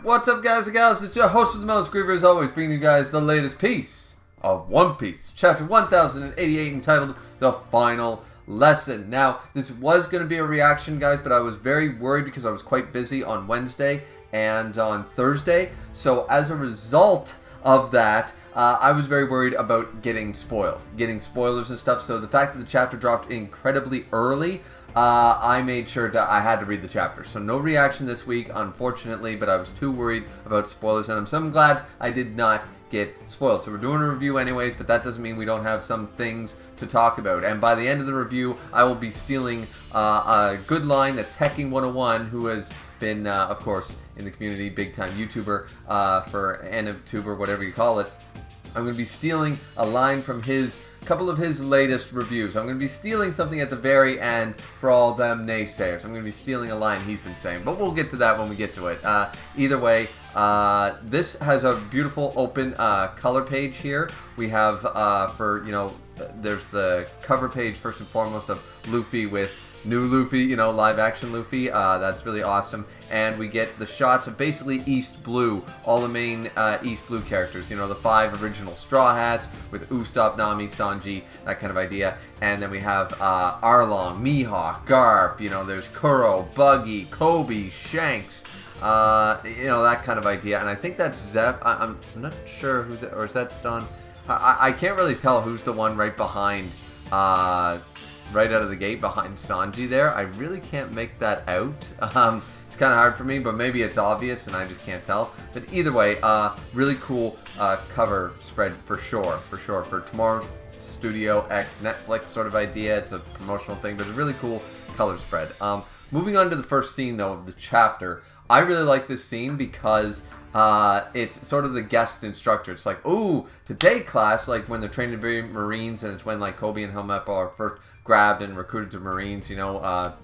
What's up, guys and gals? It's your host with the most, Griever, as always, bringing you guys the latest piece of One Piece, chapter 1088, entitled The Final Lesson. Now, this was going to be a reaction, guys, but I was very worried because I was quite busy on Wednesday and on Thursday. So, as a result of that, I was very worried about getting spoilers and stuff. So, the fact that the chapter dropped incredibly early, I made sure that I had to read the chapter. So no reaction this week, unfortunately, but I was too worried about spoilers, and I'm glad I did not get spoiled. So we're doing a review anyways, but that doesn't mean we don't have some things to talk about. And by the end of the review, I will be stealing a good line that Teching101, who has been, of course, in the community, big-time YouTuber, for NFTuber, whatever you call it. I'm going to be stealing a line from couple of his latest reviews. I'm going to be stealing something at the very end for all them naysayers. I'm going to be stealing a line he's been saying, but we'll get to that when we get to it. Either way, this has a beautiful open color page here. We have, there's the cover page first and foremost of Luffy with new Luffy, live action Luffy. That's really awesome. And we get the shots of basically East Blue, all the main East Blue characters. The 5 original Straw Hats with Usopp, Nami, Sanji, that kind of idea. And then we have Arlong, Mihawk, Garp, there's Kuro, Buggy, Kobe, Shanks, that kind of idea. And I think that's Zeph. I'm not sure who's it, or is that Don? I can't really tell who's the one right behind, right out of the gate behind Sanji there. I really can't make that out. It's kind of hard for me, but maybe it's obvious and I just can't tell. But either way, really cool cover spread for sure, for tomorrow's Studio X Netflix sort of idea. It's a promotional thing, but it's a really cool color spread. Moving on to the first scene, though, of the chapter. I really like this scene because it's sort of the guest instructor. It's like, ooh, today class, like when they're training to be Marines, and it's when like Kobe and Helmeppo are first grabbed and recruited to Marines,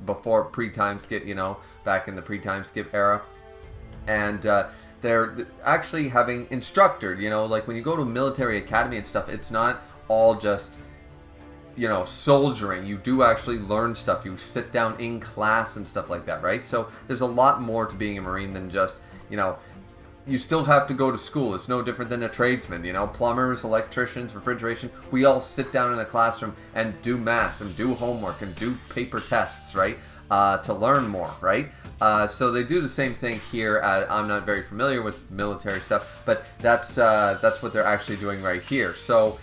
before pre-time skip, back in the pre-time skip era. And they're actually having instructor, like when you go to a military academy and stuff, it's not all just, soldiering. You do actually learn stuff. You sit down in class and stuff like that, right? So there's a lot more to being a Marine than just, you still have to go to school. It's no different than a tradesman, plumbers, electricians, refrigeration. We all sit down in a classroom and do math and do homework and do paper tests, right? To learn more, right? So they do the same thing here. I'm not very familiar with military stuff, but that's what they're actually doing right here. So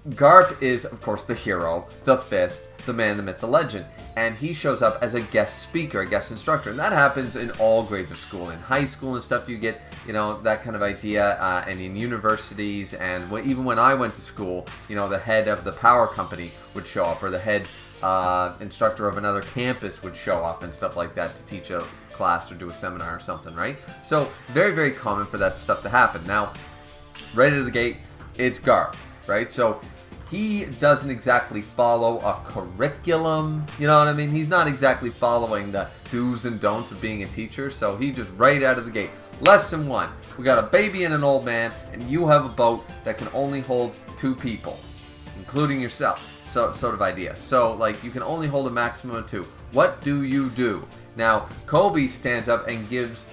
Garp is, of course, the hero, the Fist, the man, the myth, the legend. And he shows up as a guest speaker, a guest instructor. And that happens in all grades of school. In high school and stuff, you get, that kind of idea. And in universities, and even when I went to school, the head of the power company would show up, or the head instructor of another campus would show up and stuff like that to teach a class or do a seminar or something, right? So very, very common for that stuff to happen. Now, right out of the gate, it's Garp, right? So he doesn't exactly follow a curriculum, you know what I mean? He's not exactly following the do's and don'ts of being a teacher, so he just right out of the gate. Lesson 1, we got a baby and an old man, and you have a boat that can only hold 2 people, including yourself, sort of idea. So, like, you can only hold a maximum of 2. What do you do? Now, Kobe stands up and gives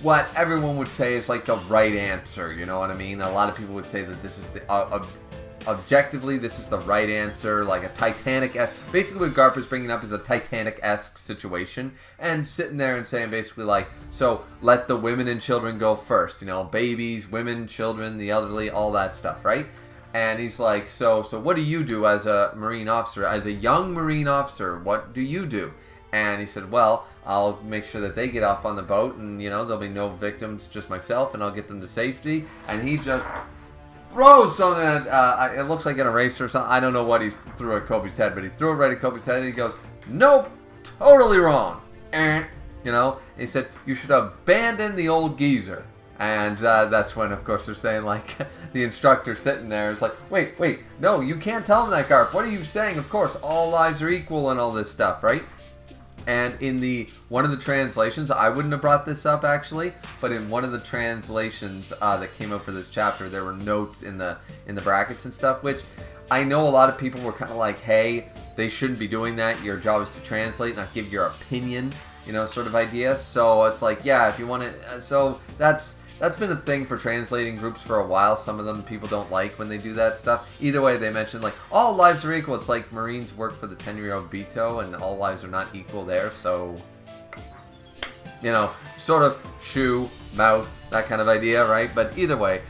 what everyone would say is like the right answer, you know what I mean? A lot of people would say that this is objectively, this is the right answer, like a Titanic-esque. Basically, what Garp is bringing up is a Titanic-esque situation, and sitting there and saying basically like, so let the women and children go first, babies, women, children, the elderly, all that stuff, right? And he's like, so what do you do as a Marine officer, as a young Marine officer? What do you do? And he said, well, I'll make sure that they get off on the boat, and there'll be no victims, just myself, and I'll get them to safety. And he just throws something that it looks like an eraser or something. I don't know what he threw at Kobe's head, but he threw it right at Kobe's head, and he goes, nope, totally wrong. And he said, you should abandon the old geezer. And that's when, of course, they're saying, like, the instructor sitting there is like, wait, no, you can't tell him that, Garp. What are you saying? Of course, all lives are equal and all this stuff, right? And in one of the translations, I wouldn't have brought this up actually, but in one of the translations that came up for this chapter, there were notes in the brackets and stuff, which I know a lot of people were kind of like, hey, they shouldn't be doing that. Your job is to translate, not give your opinion. sort of idea. So it's like, yeah, if you want to, so that's been a thing for translating groups for a while. Some of them people don't like when they do that stuff. Either way, they mention like all lives are equal. It's like Marines work for the Tenryou Bito, and all lives are not equal there. So, sort of shoe, mouth, that kind of idea, right? But either way,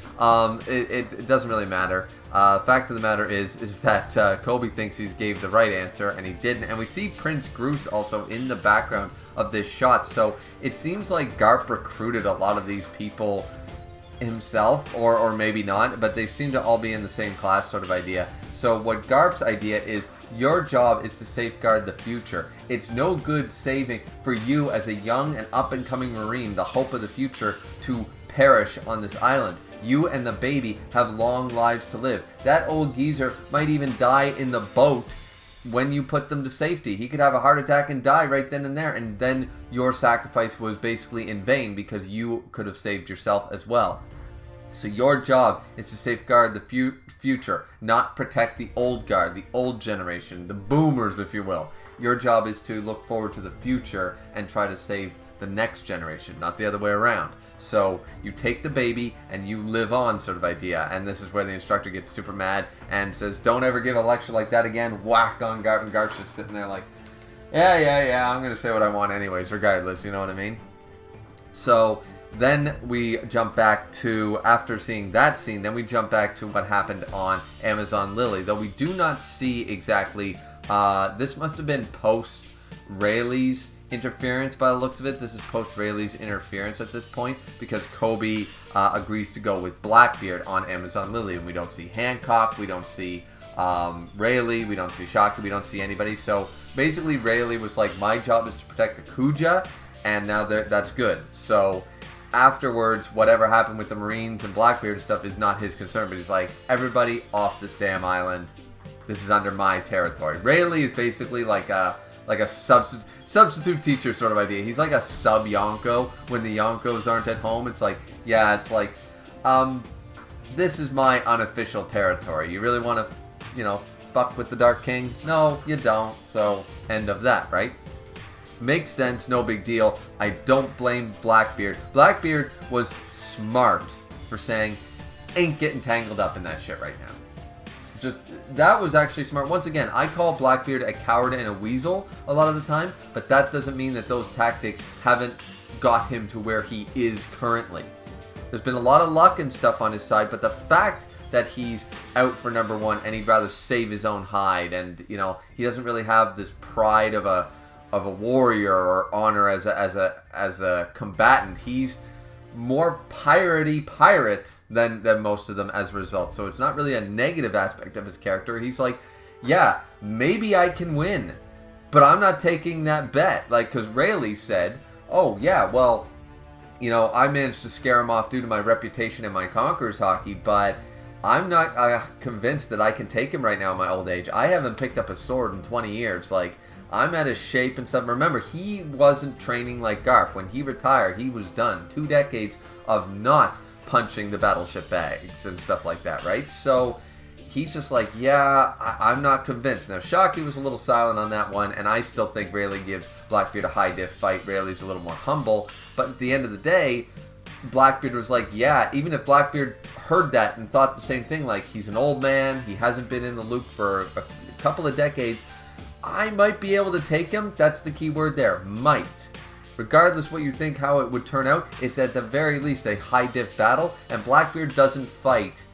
it doesn't really matter. Fact of the matter is that Kobe thinks he gave the right answer, and he didn't. And we see Prince Groose also in the background of this shot. So it seems like GARP recruited a lot of these people himself, or maybe not, but they seem to all be in the same class sort of idea. So what GARP's idea is, your job is to safeguard the future. It's no good saving for you as a young and up-and-coming Marine, the hope of the future, to perish on this island. You and the baby have long lives to live. That old geezer might even die in the boat when you put them to safety. He could have a heart attack and die right then and there, and then your sacrifice was basically in vain because you could have saved yourself as well. So your job is to safeguard the future, not protect the old guard, the old generation, the boomers, if you will. Your job is to look forward to the future and try to save the next generation, not the other way around. So you take the baby and you live on sort of idea. And this is where the instructor gets super mad and says, don't ever give a lecture like that again. Whack on GARP, and GARP's just sitting there like, yeah, I'm going to say what I want anyways, regardless, you know what I mean? So then we jump back to, after seeing that scene, then we jump back to what happened on Amazon Lily. Though we do not see exactly, this must have been post Rayleigh's interference by the looks of it. This is post Rayleigh's interference at this point, because Kobe agrees to go with Blackbeard on Amazon Lily, and we don't see Hancock, we don't see Rayleigh, we don't see Shaka, we don't see anybody. So basically Rayleigh was like, my job is to protect the Kuja, and now that's good. So afterwards, whatever happened with the Marines and Blackbeard stuff is not his concern, but he's like, everybody off this damn island. This is under my territory. Rayleigh is basically like a substitute teacher sort of idea. He's like a sub Yonko when the Yonkos aren't at home. It's like, yeah, it's like, this is my unofficial territory. You really want to, fuck with the Dark King? No, you don't. So, end of that, right? Makes sense, no big deal. I don't blame Blackbeard. Blackbeard was smart for saying, ain't getting tangled up in that shit right now. That was actually smart. Once again, I call Blackbeard a coward and a weasel a lot of the time, but that doesn't mean that those tactics haven't got him to where he is currently. There's been a lot of luck and stuff on his side, but the fact that he's out for number one and he'd rather save his own hide, and he doesn't really have this pride of a warrior or honor as a combatant. He's more pirate than most of them as a result. So it's not really a negative aspect of his character. He's like, yeah, maybe I can win, but I'm not taking that bet. Like, because Rayleigh said, oh yeah, well, I managed to scare him off due to my reputation in my Conquerors hockey, but I'm not convinced that I can take him right now in my old age. I haven't picked up a sword in 20 years. Like, I'm out of shape and stuff. Remember, he wasn't training like GARP. When he retired, he was done. 2 decades of not punching the battleship bags and stuff like that, right? So he's just like, yeah, I'm not convinced. Now, Shockey was a little silent on that one, and I still think Rayleigh gives Blackbeard a high diff fight. Rayleigh's a little more humble. But at the end of the day, Blackbeard was like, yeah, even if Blackbeard heard that and thought the same thing, like, he's an old man, he hasn't been in the loop for a couple of decades, I might be able to take him. That's the key word there, might. Regardless what you think how it would turn out, it's at the very least a high diff battle, and Blackbeard doesn't fight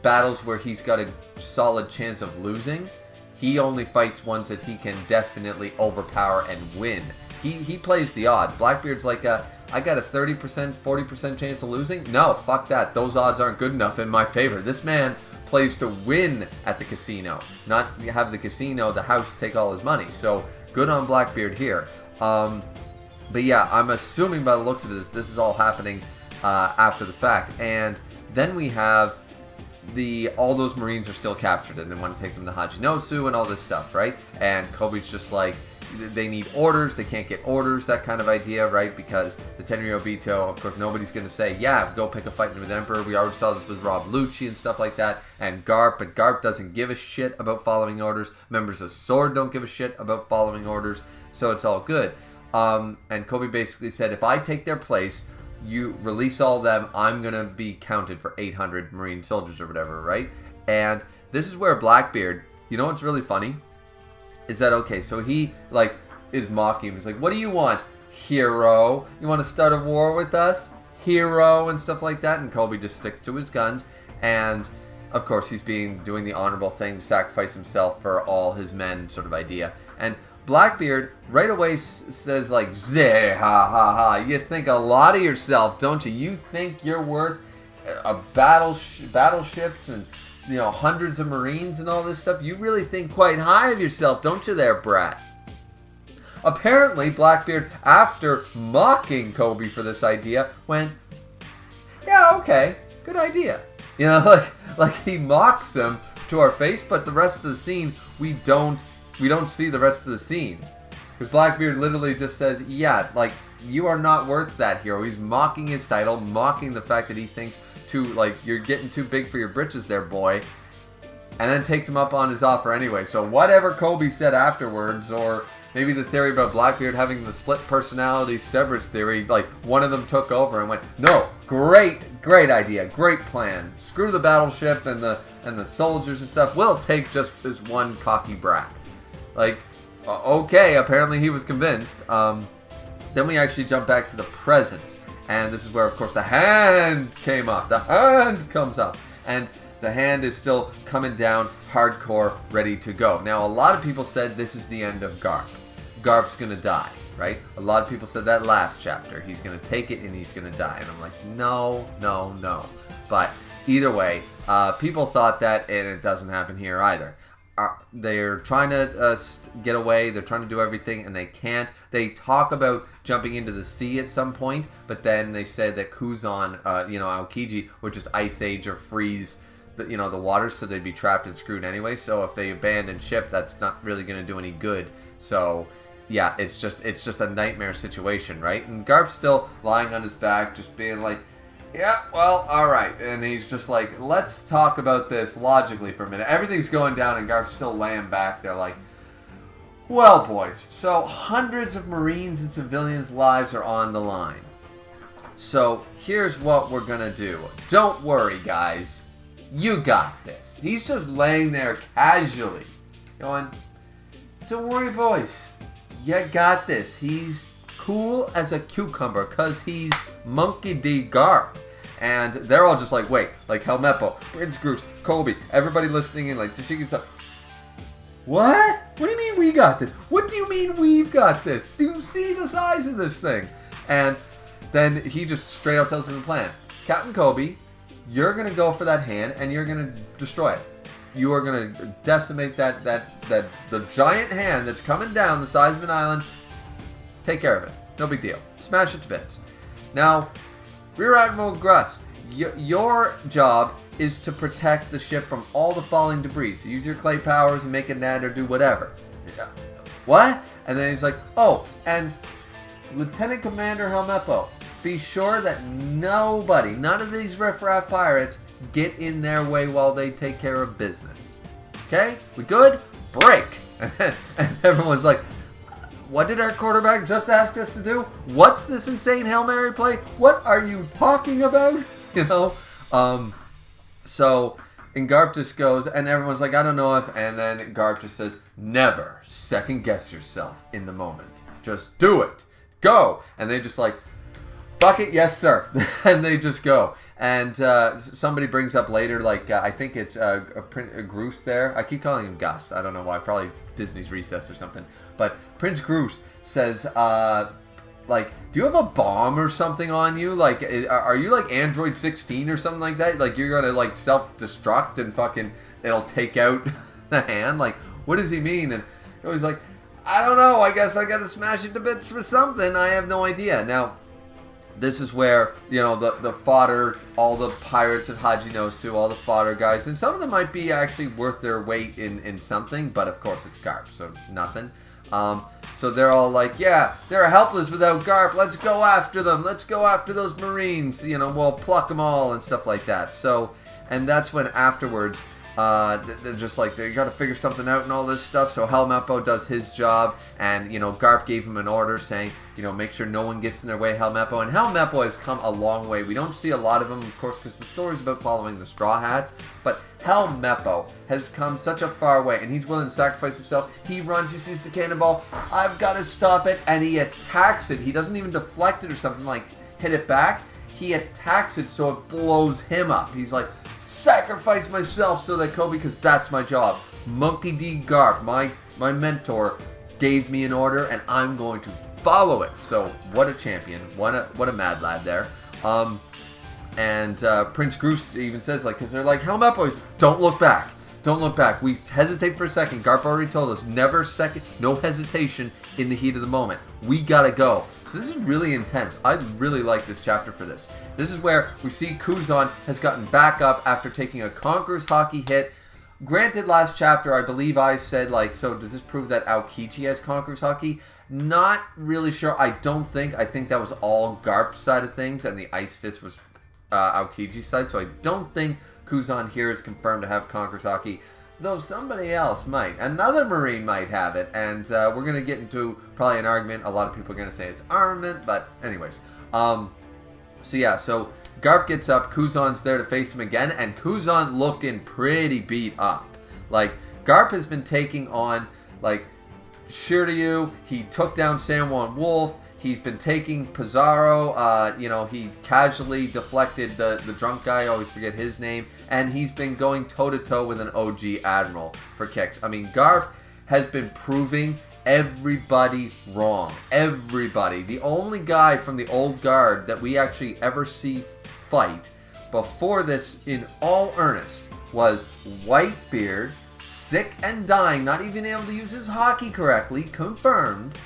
battles where he's got a solid chance of losing. He only fights ones that he can definitely overpower and win. He plays the odds. Blackbeard's like, I got a 30%, 40% chance of losing? No, fuck that. Those odds aren't good enough in my favor. This man plays to win at the casino, not have the casino, the house, take all his money. So good on Blackbeard here. But yeah, I'm assuming by the looks of this is all happening after the fact. And then we have all those Marines are still captured, and they want to take them to Hajinosu and all this stuff, right? And Kobe's just like, they need orders, they can't get orders, that kind of idea, right? Because the Tenryou Bito, of course, nobody's going to say, yeah, go pick a fight with the Emperor. We already saw this with Rob Lucci and stuff like that, and GARP, but GARP doesn't give a shit about following orders. Members of SWORD don't give a shit about following orders, so it's all good. And Kobe basically said, if I take their place, you release all of them, I'm going to be counted for 800 Marine soldiers or whatever, right? And this is where Blackbeard, you know what's really funny? Is that, okay, so he, like, is mocking him. He's like, what do you want, hero? You want to start a war with us? Hero, and stuff like that. And Kobe just sticks to his guns. And, of course, he's doing the honorable thing, sacrifice himself for all his men sort of idea. And Blackbeard right away says, like, zeh, ha, ha, ha. You think a lot of yourself, don't you? You think you're worth battleships and, you know, hundreds of Marines and all this stuff? You really think quite high of yourself, don't you there, brat? Apparently, Blackbeard, after mocking Kobe for this idea, went, yeah, okay, good idea. You know, like he mocks him to our face, but the rest of the scene, we don't see the rest of the scene. Because Blackbeard literally just says, yeah, like, you are not worth that, hero. He's mocking his title, mocking the fact that he thinks you're getting too big for your britches there, boy. And then takes him up on his offer anyway. So whatever Kobe said afterwards, or maybe the theory about Blackbeard having the split personality Cerberus theory, like, one of them took over and went, no, great idea, great plan. Screw the battleship and the soldiers and stuff. We'll take just this one cocky brat. Like, okay, apparently he was convinced. Then we actually jump back to the present. And this is where, of course, the hand came up. The hand comes up. And the hand is still coming down hardcore, ready to go. Now, a lot of people said this is the end of GARP. GARP's going to die, right? A lot of people said that last chapter. He's going to take it and he's going to die. And I'm like, no. But either way, people thought that, and it doesn't happen here either. They're trying to get away. They're trying to do everything, and they can't. They talk about jumping into the sea at some point, but then they said that Kuzan, Aokiji would just ice age or freeze the water, so they'd be trapped and screwed anyway. So if they abandon ship, that's not really going to do any good. So yeah, it's just a nightmare situation, right? And Garp's still lying on his back, just being like, yeah, well, all right. And he's just like, let's talk about this logically for a minute. Everything's going down, and Garp's still laying back there like, well, boys, so hundreds of Marines and civilians' lives are on the line. So here's what we're going to do. Don't worry, guys. You got this. He's just laying there casually going, don't worry, boys. You got this. He's cool as a cucumber because he's Monkey D. Garp. And they're all just like, wait, like Helmeppo, Prince Groose, Kobe, everybody listening in, like Tashiki stuff. What? What do you mean we got this? What do you mean we've got this? Do you see the size of this thing? And then he just straight out tells us the plan. Captain Kobe, you're going to go for that hand and you're going to destroy it. You are going to decimate the giant hand that's coming down the size of an island. Take care of it. No big deal. Smash it to bits. Now, Rear Admiral Gruss, your job is to protect the ship from all the falling debris. So use your clay powers and make a net or do whatever. What? And then he's like, oh, and Lieutenant Commander Helmeppo, be sure that none of these riffraff pirates get in their way while they take care of business. Okay? We good? Break! And everyone's like, what did our quarterback just ask us to do? What's this insane Hail Mary play? What are you talking about? So, and Garp just goes, and everyone's like, I don't know if, and then Garp just says, never second guess yourself in the moment. Just do it. Go! And they just like, fuck it, yes sir. And they just go. And somebody brings up later, like, I think it's a Groose there. I keep calling him Gus. I don't know why. Probably Disney's Recess or something. But Prince Groose says, like, do you have a bomb or something on you? Like, are you like Android 16 or something like that? Like, you're going to, like, self-destruct and fucking, it'll take out the hand? Like, what does he mean? And he's like, I don't know. I guess I got to smash it to bits for something. I have no idea. Now, this is where, the fodder, all the pirates of Hajinosu, all the fodder guys, and some of them might be actually worth their weight in something, but of course it's GARP, so nothing. So they're all like, yeah, they're helpless without GARP. Let's go after them. Let's go after those Marines. We'll pluck them all and stuff like that. So, and that's when afterwards, They're just like, they got to figure something out and all this stuff. So Helmeppo does his job, and Garp gave him an order saying, make sure no one gets in their way, Helmeppo. And Helmeppo has come a long way. We don't see a lot of him, of course, because the story's about following the Straw Hats. But Helmeppo has come such a far way, and he's willing to sacrifice himself. He runs, he sees the cannonball. I've got to stop it, and he attacks it. He doesn't even deflect it or something like hit it back. He attacks it so it blows him up. He's like, sacrifice myself so that Kobe, because that's my job. Monkey D. Garp, my mentor, gave me an order, and I'm going to follow it. So what a champion. What a mad lad there. And Prince Groose even says, like, because they're like, Helmeppo, don't look back. Don't look back. We hesitate for a second. Garp already told us, never second, no hesitation in the heat of the moment. We gotta go. So this is really intense. I really like this chapter for this. This is where we see Kuzan has gotten back up after taking a Conqueror's Haki hit. Granted, last chapter, I believe I said, like, so does this prove that Aokichi has Conqueror's Haki? Not really sure. I don't think. I think that was all Garp's side of things, and the Ice Fist was Aokichi's side. So I don't think Kuzan here is confirmed to have Conqueror's Haki, though somebody else might. Another Marine might have it, and we're going to get into probably an argument. A lot of people are going to say it's armament, but anyways. So Garp gets up, Kuzan's there to face him again, and Kuzan looking pretty beat up. Like, Garp has been taking on, like, Shiryu, he took down Sanwan Wolf, he's been taking Pizarro, he casually deflected the drunk guy, I always forget his name, and he's been going toe-to-toe with an OG Admiral for kicks. I mean, Garp has been proving everybody wrong. Everybody. The only guy from the old guard that we actually ever see fight before this in all earnest was Whitebeard, sick and dying, not even able to use his hockey correctly, confirmed,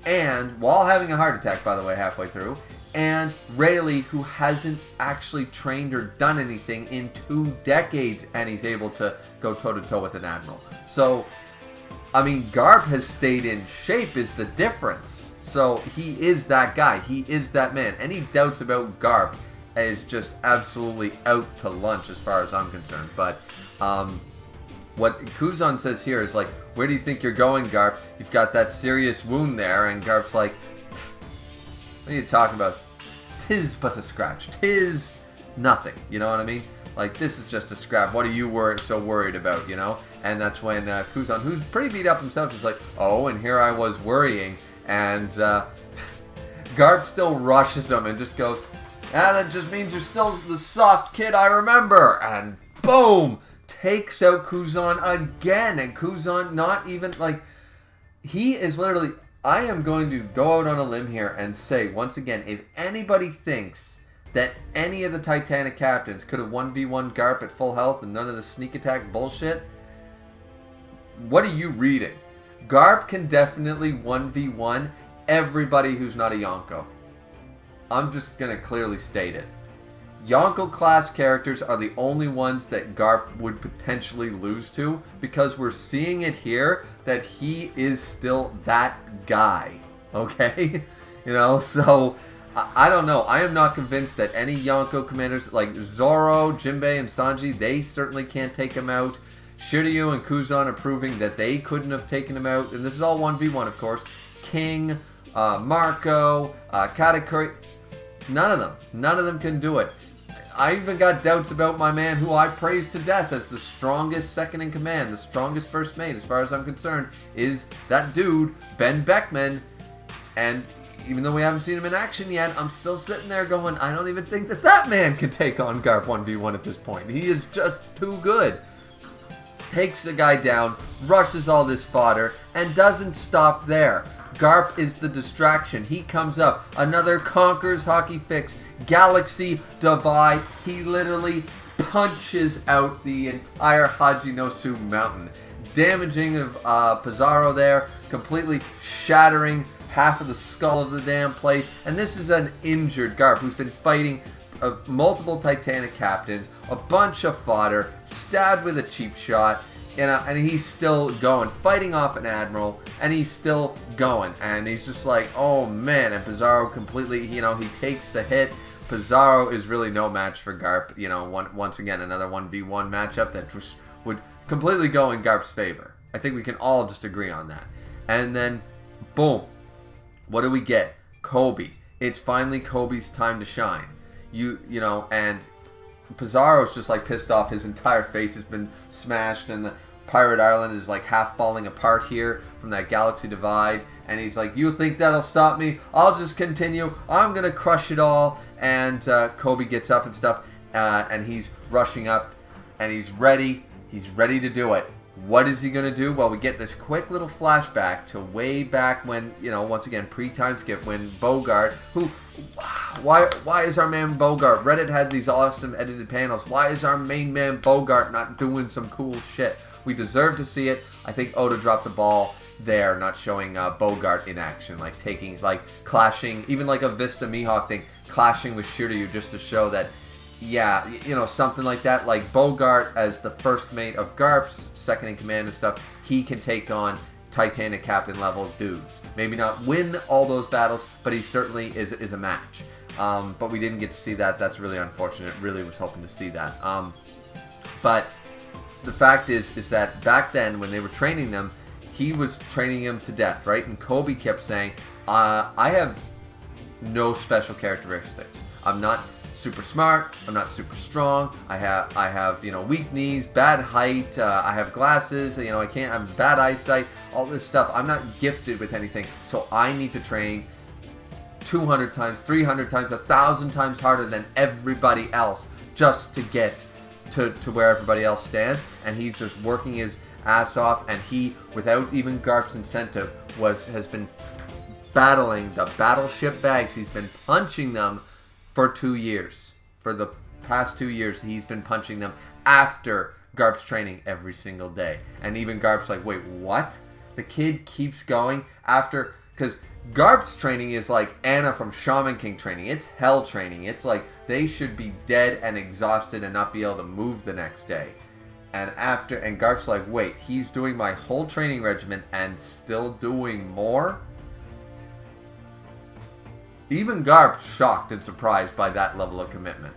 and while having a heart attack, by the way, halfway through, and Rayleigh, who hasn't actually trained or done anything in 2 decades, and he's able to go toe-to-toe with an Admiral. So, I mean, Garp has stayed in shape is the difference. So, he is that guy. He is that man. Any doubts about Garp is just absolutely out to lunch as far as I'm concerned. But, what Kuzan says here is like, where do you think you're going, Garp? You've got that serious wound there. And Garp's like, what are you talking about? 'Tis but a scratch. 'Tis nothing. You know what I mean? Like, this is just a scrap. What are you so worried about, And that's when Kuzan, who's pretty beat up himself, is like, oh, and here I was worrying. And Garp still rushes him and just goes, that just means you're still the soft kid I remember. And boom! Takes out Kuzan again. And Kuzan not even, like, he is literally, I am going to go out on a limb here and say, once again, if anybody thinks that any of the Titanic captains could have 1v1 Garp at full health and none of the sneak attack bullshit, what are you reading? Garp can definitely 1v1 everybody who's not a Yonko. I'm just going to clearly state it. Yonko class characters are the only ones that Garp would potentially lose to, because we're seeing it here that he is still that guy. Okay? So I don't know. I am not convinced that any Yonko commanders like Zoro, Jinbei, and Sanji, they certainly can't take him out. Shiryu and Kuzan are proving that they couldn't have taken him out. And this is all 1v1, of course. King, Marco, Katakuri, none of them can do it. I even got doubts about my man who I praise to death as the strongest second in command, the strongest first mate, as far as I'm concerned, is that dude, Ben Beckman. And even though we haven't seen him in action yet, I'm still sitting there going, I don't even think that man can take on Garp 1v1 at this point. He is just too good. Takes the guy down, rushes all this fodder, and doesn't stop there. Garp is the distraction. He comes up. Another Conqueror's Haki fix. Galaxy Divide. He literally punches out the entire Hajinosu mountain. Damaging of Pizarro there. Completely shattering half of the skull of the damn place. And this is an injured Garp who's been fighting multiple Titanic captains. A bunch of fodder. Stabbed with a cheap shot. And he's still going, fighting off an Admiral, and he's still going. And he's just like, oh man, and Pizarro completely, he takes the hit. Pizarro is really no match for Garp. Once again, another 1v1 matchup that would completely go in Garp's favor. I think we can all just agree on that. And then, boom. What do we get? Kobe. It's finally Kobe's time to shine. You know, and Pizarro's just like pissed off. His entire face has been smashed, and the Pirate Island is like half falling apart here from that galaxy divide. And he's like, you think that'll stop me? I'll just continue. I'm going to crush it all. And Kobe gets up and stuff, and he's rushing up, and he's ready. He's ready to do it. What is he going to do? Well, we get this quick little flashback to way back when, you know, once again, pre-time skip, when Bogart, who, why is our man Bogart? Reddit had these awesome edited panels. Why is our main man Bogart not doing some cool shit? We deserve to see it. I think Oda dropped the ball there, not showing Bogart in action, like taking, like clashing, even like a Vista Mihawk thing, clashing with Shiryu just to show that, yeah, you know, something like that. Like Bogart as the first mate of Garp's second in command and stuff, he can take on Titanic captain level dudes. Maybe not win all those battles, but he certainly is a match. But we didn't get to see that. That's really unfortunate. Really was hoping to see that. But the fact is that back then when they were training them, he was training him to death, right? And Kobe kept saying, I have no special characteristics. I'm not super smart. I'm not super strong. I have, you know, weak knees, bad height. I have glasses. You know, I have bad eyesight. All this stuff. I'm not gifted with anything. So I need to train 200 times, 300 times, 1,000 times harder than everybody else just to get to where everybody else stands. And he's just working his ass off. And he, without even Garp's incentive, has been battling the battleship bags. He's been punching them for 2 years. For the past 2 years, he's been punching them after Garp's training every single day. And even Garp's like, wait, what? The kid keeps going after... Because Garp's training is like Anna from Shaman King training. It's hell training. It's like they should be dead and exhausted and not be able to move the next day. And Garp's like, wait, he's doing my whole training regimen and still doing more? Even Garp's shocked and surprised by that level of commitment.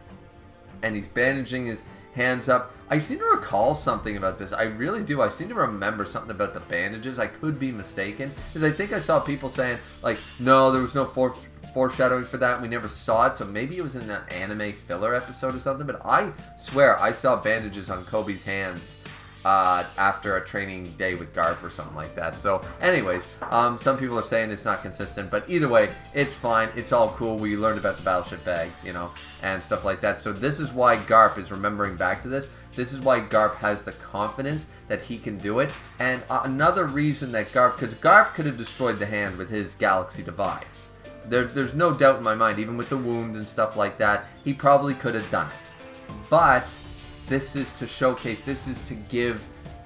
And he's bandaging his hands up. I seem to recall something about this. I really do. I seem to remember something about the bandages. I could be mistaken. Because I think I saw people saying, like, no, there was no foreshadowing for that. We never saw it. So maybe it was in that anime filler episode or something. But I swear I saw bandages on Kobe's hands after a training day with Garp or something like that. So anyways, some people are saying it's not consistent, but either way, it's fine. It's all cool. We learned about the battleship bags, you know, and stuff like that. So this is why Garp is remembering back to this. This is why Garp has the confidence that he can do it. And another reason that because Garp could have destroyed the hand with his galaxy divide. There's no doubt in my mind, even with the wound and stuff like that, he probably could have done it. But this is to showcase, this is to give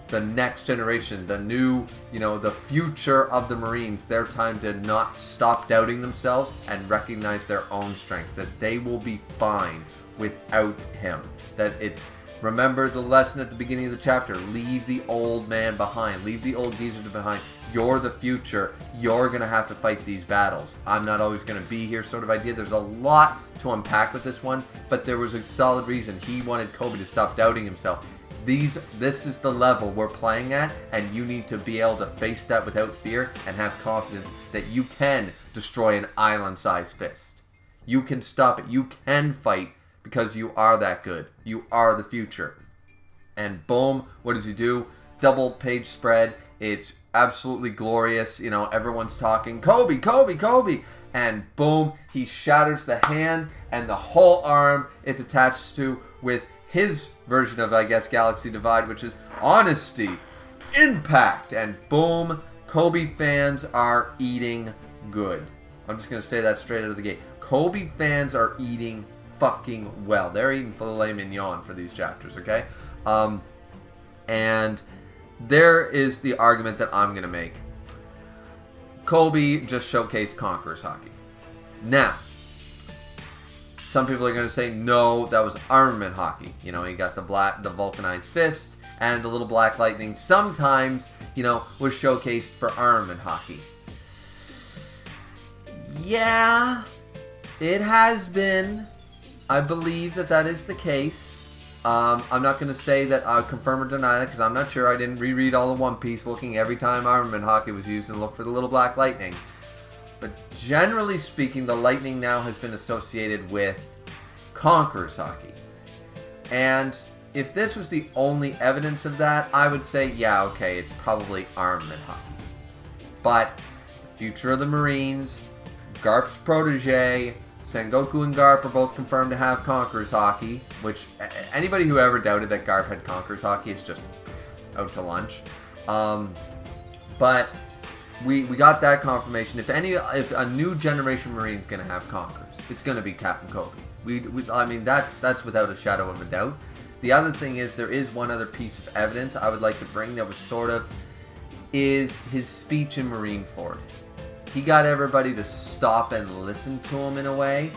the next generation, the new, you know, the future of the Marines, their time to not stop doubting themselves and recognize their own strength, that they will be fine without him. That it's, remember the lesson at the beginning of the chapter, leave the old man behind, leave the old geezer behind. You're the future. You're going to have to fight these battles. I'm not always going to be here sort of idea. There's a lot to unpack with this one, but there was a solid reason. He wanted Kobe to stop doubting himself. This is the level we're playing at, and you need to be able to face that without fear and have confidence that you can destroy an island-sized fist. You can stop it. You can fight because you are that good. You are the future. And boom, what does he do? Double page spread. It's absolutely glorious. You know, everyone's talking, Kobe, Kobe, Kobe. And boom, he shatters the hand and the whole arm it's attached to with his version of, I guess, Galaxy Divide, which is honesty, impact. And boom, Kobe fans are eating good. I'm just going to say that straight out of the gate. Kobe fans are eating fucking well. They're eating filet mignon for these chapters, okay? And there is the argument that I'm going to make. Kobe just showcased Conqueror's Hockey. Now, some people are going to say, no, that was armament hockey. You know, he got the vulcanized fists and the little black lightning. Sometimes, you know, was showcased for armament hockey. Yeah, it has been. I believe that is the case. I'm not going to say that I confirm or deny that because I'm not sure. I didn't reread all of One Piece looking every time armament hockey was used and look for the little black lightning. But generally speaking, the lightning now has been associated with Conqueror's hockey. And if this was the only evidence of that, I would say, yeah, okay, it's probably armament hockey. But the future of the Marines, GARP's protege, Sengoku and GARP are both confirmed to have Conqueror's hockey, which anybody who ever doubted that GARP had Conqueror's hockey is just out to lunch. But we got that confirmation. If a new generation Marine's going to have Conquerors, it's going to be Captain Kobe. I mean, that's without a shadow of a doubt. The other thing is there is one other piece of evidence I would like to bring that was is his speech in Marineford. He got everybody to stop and listen to him in a way.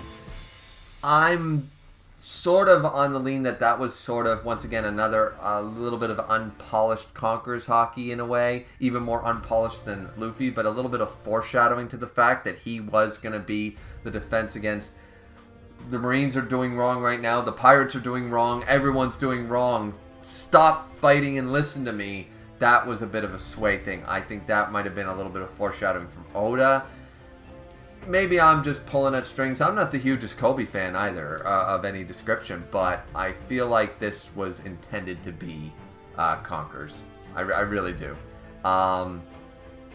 I'm sort of on the lean that was sort of, once again, another little bit of unpolished Conqueror's hockey in a way. Even more unpolished than Luffy, but a little bit of foreshadowing to the fact that he was going to be the defense against the Marines are doing wrong right now. The pirates are doing wrong. Everyone's doing wrong. Stop fighting and listen to me. That was a bit of a sway thing. I think that might have been a little bit of foreshadowing from Oda. Maybe I'm just pulling at strings. I'm not the hugest Kobe fan either of any description, but I feel like this was intended to be Conquerors. I really do.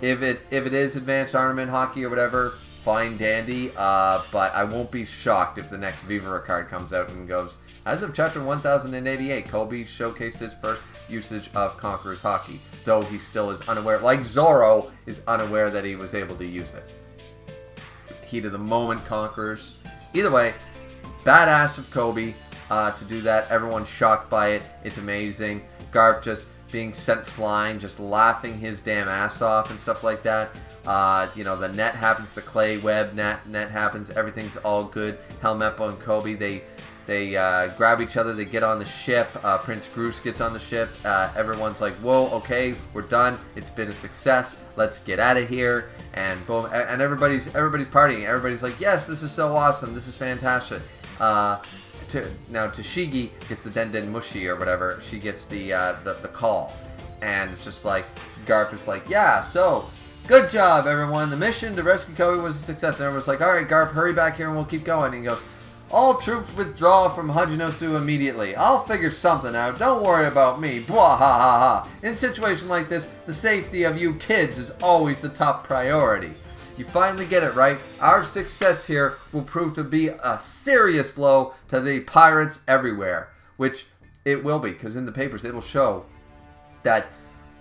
If it is advanced armament hockey or whatever, fine dandy. But I won't be shocked if the next Viva card comes out and goes, as of chapter 1088, Kobe showcased his first usage of Conqueror's hockey, though he still is unaware, like Zoro is unaware that he was able to use it. Heat of the moment Conquerors. Either way, badass of Kobe to do that. Everyone's shocked by it. It's amazing. GARP just being sent flying, just laughing his damn ass off and stuff like that. The net happens, the clay web net happens, everything's all good. Helmeppo and Kobe, they grab each other, they get on the ship. Prince Groose gets on the ship. Everyone's like, whoa, okay, we're done. It's been a success. Let's get out of here. And boom, and everybody's partying. Everybody's like, yes, this is so awesome. This is fantastic. Now Tashigi gets the Den Den Mushi or whatever. She gets the call. And it's just like, GARP is like, yeah, so good job, everyone. The mission to rescue Kobe was a success. And everyone's like, all right, GARP, hurry back here and we'll keep going. And he goes, all troops withdraw from Hajinosu immediately. I'll figure something out. Don't worry about me. Blah, ha, ha, ha. In a situation like this, the safety of you kids is always the top priority. You finally get it right. Our success here will prove to be a serious blow to the pirates everywhere. Which it will be, because in the papers it'll show that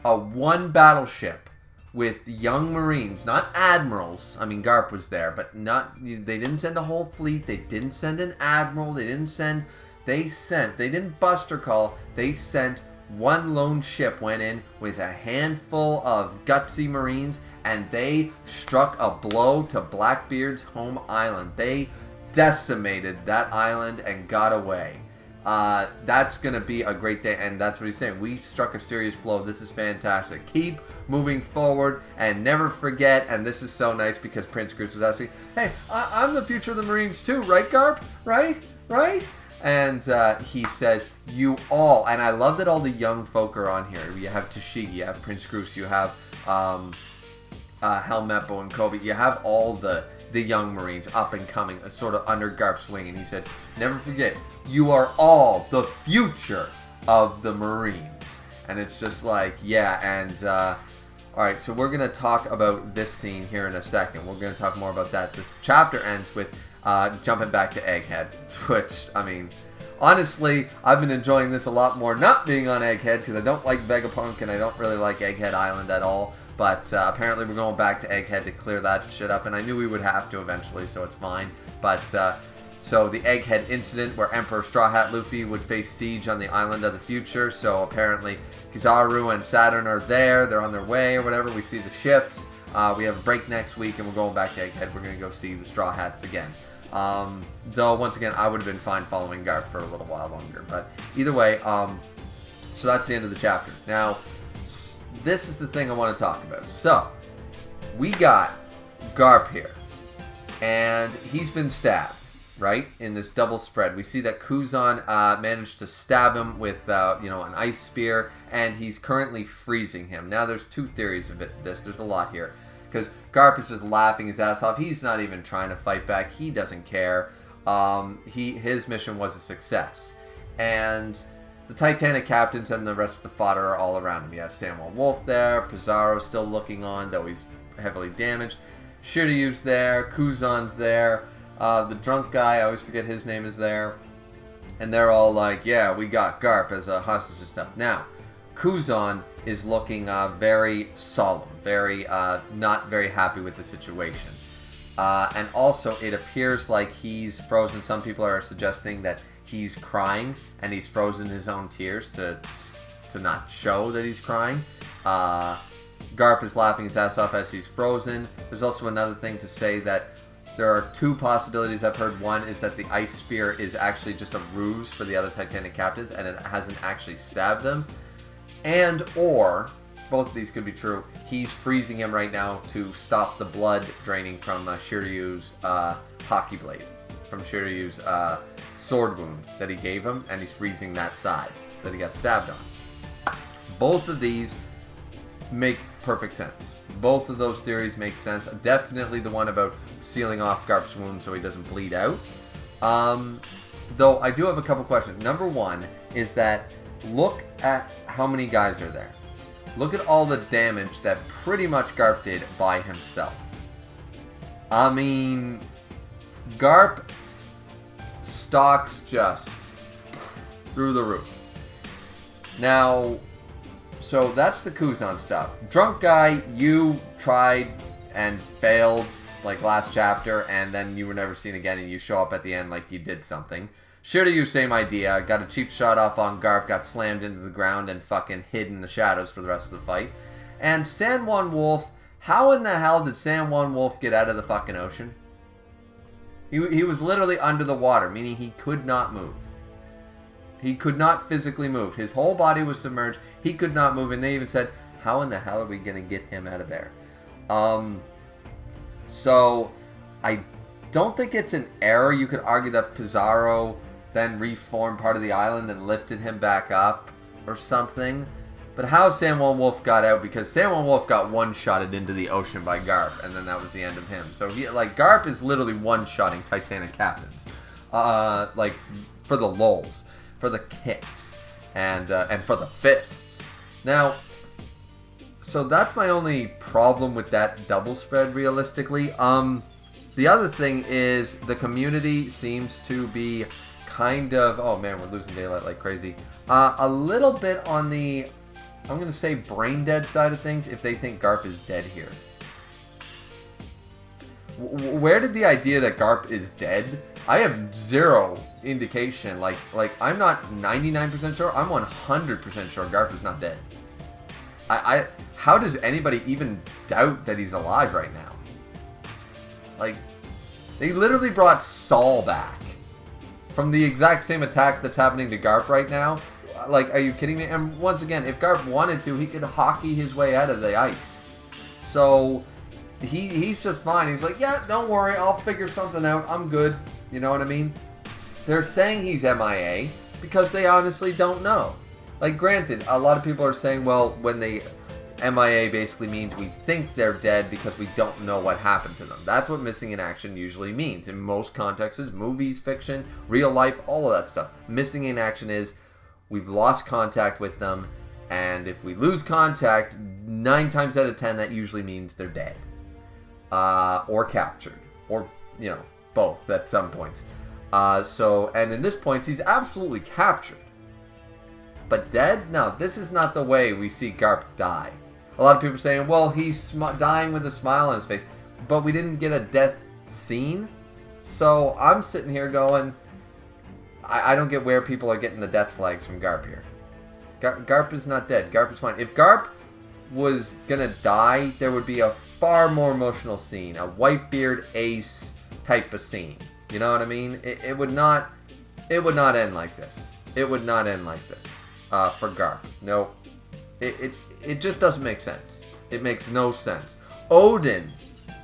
one battleship with young Marines, not admirals. I mean, GARP was there, but they didn't send a whole fleet. They didn't send an admiral. They didn't buster call. They sent one lone ship, went in with a handful of gutsy Marines, and they struck a blow to Blackbeard's home island. They decimated that island and got away. That's going to be a great day, and that's what he's saying. We struck a serious blow. This is fantastic. Keep moving forward, and never forget, and this is so nice because Prince Groose was asking, hey, I'm the future of the Marines too, right, GARP? Right? And he says, you all, and I love that all the young folk are on here. You have Tashigi, you have Prince Groose, you have Helmeppo and Kobe. You have all the young Marines up and coming, sort of under GARP's wing, and he said, never forget, you are all the future of the Marines. And it's just like, yeah, and alright, so we're going to talk about this scene here in a second. We're going to talk more about that. This chapter ends with jumping back to Egghead, which, I mean, honestly, I've been enjoying this a lot more not being on Egghead, because I don't like Vegapunk, and I don't really like Egghead Island at all. But apparently we're going back to Egghead to clear that shit up, and I knew we would have to eventually, so it's fine. But, so the Egghead incident where Emperor Straw Hat Luffy would face siege on the island of the future, so apparently Kizaru and Saturn are there, they're on their way or whatever, we see the ships, we have a break next week, and we're going back to Egghead, we're going to go see the Straw Hats again. Though, once again, I would have been fine following GARP for a little while longer, but either way, so that's the end of the chapter. Now, this is the thing I want to talk about. So, we got GARP here, and he's been stabbed. right? In this double spread, we see that Kuzan managed to stab him with, an ice spear, and he's currently freezing him. Now, there's two theories of this. There's a lot here. Because GARP is just laughing his ass off. He's not even trying to fight back. He doesn't care. His mission was a success. And the Titanic captains and the rest of the fodder are all around him. You have Samuel Wolf there. Pizarro still looking on, though he's heavily damaged. Shiryu's there. Kuzan's there. The drunk guy, I always forget his name, is there. And they're all like, yeah, we got GARP as a hostage and stuff. Now, Kuzan is looking very solemn, very not very happy with the situation. And also, it appears like he's frozen. Some people are suggesting that he's crying, and he's frozen his own tears to not show that he's crying. GARP is laughing his ass off as he's frozen. There's also another thing to say that there are two possibilities I've heard. One is that the ice spear is actually just a ruse for the other Titanic captains, and it hasn't actually stabbed him. And, or, both of these could be true, he's freezing him right now to stop the blood draining from Shiryu's hockey blade. From Shiryu's sword wound that he gave him, and he's freezing that side that he got stabbed on. Both of these make perfect sense. Both of those theories make sense. Definitely the one about sealing off GARP's wound so he doesn't bleed out. Though I do have a couple questions. Number one is that look at how many guys are there. Look at all the damage that pretty much GARP did by himself. I mean, GARP stocks just through the roof. Now, so that's the Kuzan stuff. Drunk guy, you tried and failed like last chapter, and then you were never seen again, and you show up at the end like you did something. Shiryu, same idea. Got a cheap shot off on GARP, got slammed into the ground, and fucking hid in the shadows for the rest of the fight. And San Juan Wolf, how in the hell did San Juan Wolf get out of the fucking ocean? He was literally under the water, meaning he could not move. He could not physically move. His whole body was submerged. He could not move, and they even said, how in the hell are we going to get him out of there? So, I don't think it's an error. You could argue that Pizarro then reformed part of the island and lifted him back up or something. But how San Juan Wolf got out, because San Juan Wolf got one-shotted into the ocean by GARP, and then that was the end of him. So, GARP is literally one-shotting Titanic captains. For the lulz, for the kicks, and for the fists. Now, so that's my only problem with that double spread, realistically. The other thing is the community seems to be kind of... Oh, man, we're losing daylight like crazy. A little bit on the, I'm going to say, brain dead side of things if they think GARP is dead here. Where did the idea that GARP is dead? I have zero indication. Like I'm not 99% sure. I'm 100% sure GARP is not dead. How does anybody even doubt that he's alive right now? Like, they literally brought Saul back from the exact same attack that's happening to GARP right now. Like, are you kidding me? And once again, if GARP wanted to, he could hockey his way out of the ice. So, he's just fine. He's like, yeah, don't worry, I'll figure something out. I'm good. You know what I mean? They're saying he's MIA because they honestly don't know. Like, granted, a lot of people are saying, well, when they... MIA basically means we think they're dead because we don't know what happened to them. That's what missing in action usually means. In most contexts, movies, fiction, real life, all of that stuff. Missing in action is we've lost contact with them, and if we lose contact, 9 times out of 10, that usually means they're dead. Or captured. Or, both at some points. And in this point, he's absolutely captured. But dead? No, this is not the way we see GARP die. A lot of people are saying, well, he's dying with a smile on his face. But we didn't get a death scene. So I'm sitting here going, I don't get where people are getting the death flags from GARP here. GARP is not dead. GARP is fine. If GARP was going to die, there would be a far more emotional scene. A Whitebeard Ace type of scene. You know what I mean? It would not end like this. It would not end like this. For GARP. No. It just doesn't make sense. It makes no sense. Odin,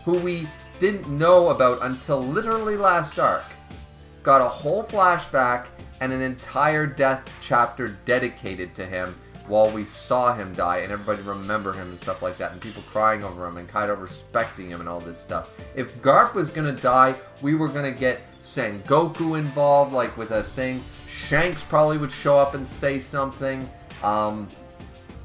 who we didn't know about until literally last arc, got a whole flashback and an entire death chapter dedicated to him while we saw him die, and everybody remember him and stuff like that, and people crying over him and kind of respecting him and all this stuff. If Garp was gonna die, we were gonna get Sengoku involved, like with a thing. Shanks probably would show up and say something.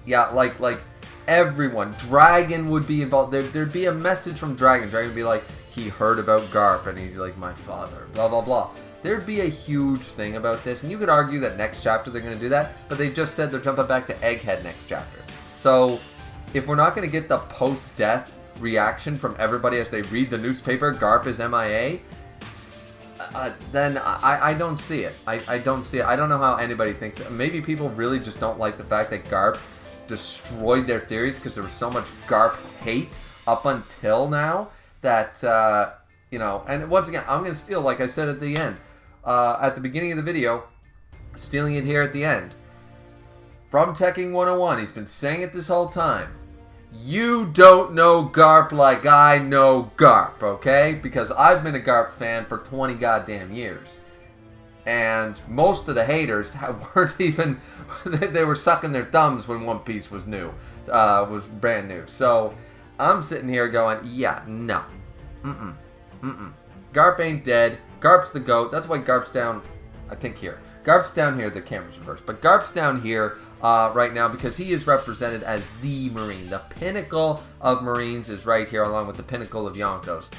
Yeah, like everyone. Dragon would be involved. There'd be a message from Dragon. Dragon would be like, he heard about Garp and he's like, my father, blah blah blah. There'd be a huge thing about this, and you could argue that next chapter they're going to do that, but they just said they're jumping back to Egghead next chapter. So, if we're not going to get the post-death reaction from everybody as they read the newspaper, Garp is MIA, then I don't see it. I don't see it. I don't know how anybody thinks. Maybe people really just don't like the fact that Garp destroyed their theories because there was so much Garp hate up until now that, you know, and once again, I'm going to steal, like I said at the end, at the beginning of the video, stealing it here at the end. From Tekking 101, he's been saying it this whole time. You don't know Garp like I know Garp, okay? Because I've been a Garp fan for 20 goddamn years. And most of the haters weren't even, they were sucking their thumbs when One Piece was new, was brand new. So, I'm sitting here going, yeah, no. Garp ain't dead. Garp's the GOAT. That's why Garp's down, I think here. Garp's down here, the camera's reversed. But Garp's down here right now because he is represented as the Marine. The pinnacle of Marines is right here, along with the pinnacle of Yonkos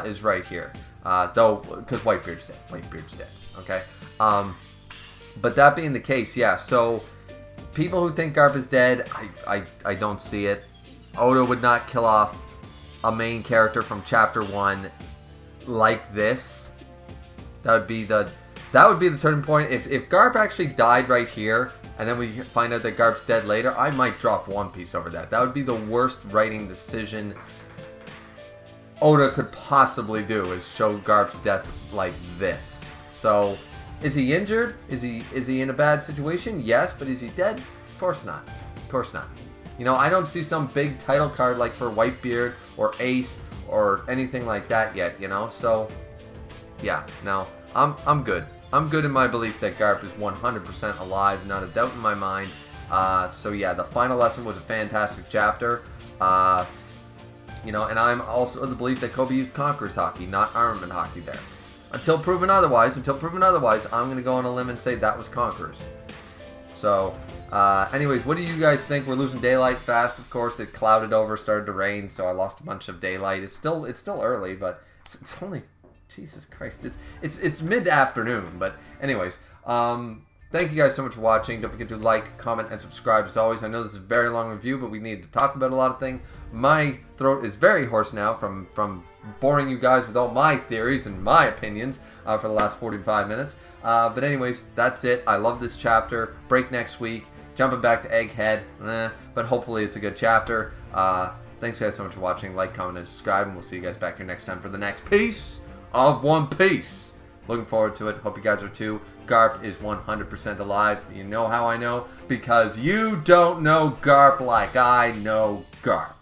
is right here. Though, because Whitebeard's dead. Whitebeard's dead, okay? But that being the case, yeah, so people who think Garp is dead, I don't see it. Oda would not kill off a main character from Chapter 1 like this. That would be the turning point. If Garp actually died right here, and then we find out that Garp's dead later, I might drop One Piece over that. That would be the worst writing decision Oda could possibly do, is show Garp's death like this. So, is he injured? Is he in a bad situation? Yes, but is he dead? Of course not. Of course not. You know, I don't see some big title card like for Whitebeard or Ace or anything like that yet, you know? So, yeah, no, I'm good. I'm good in my belief that Garp is 100% alive, not a doubt in my mind. So yeah, the final lesson was a fantastic chapter. You know, and I'm also of the belief that Kobe used Conqueror's Hockey, not Armament Hockey there. Until proven otherwise, I'm going to go on a limb and say that was Conqueror's. So, anyways, what do you guys think? We're losing daylight fast, of course. It clouded over, started to rain, so I lost a bunch of daylight. It's still early, but it's only, Jesus Christ, it's mid-afternoon. But anyways, thank you guys so much for watching. Don't forget to like, comment, and subscribe as always. I know this is a very long review, but we need to talk about a lot of things. My throat is very hoarse now from boring you guys with all my theories and my opinions for the last 45 minutes. But anyways, that's it. I love this chapter. Break next week. Jumping back to Egghead. But hopefully it's a good chapter. Thanks guys so much for watching. Like, comment, and subscribe. And we'll see you guys back here next time for the next piece of One Piece. Looking forward to it. Hope you guys are too. Garp is 100% alive. You know how I know? Because you don't know Garp like I know Garp.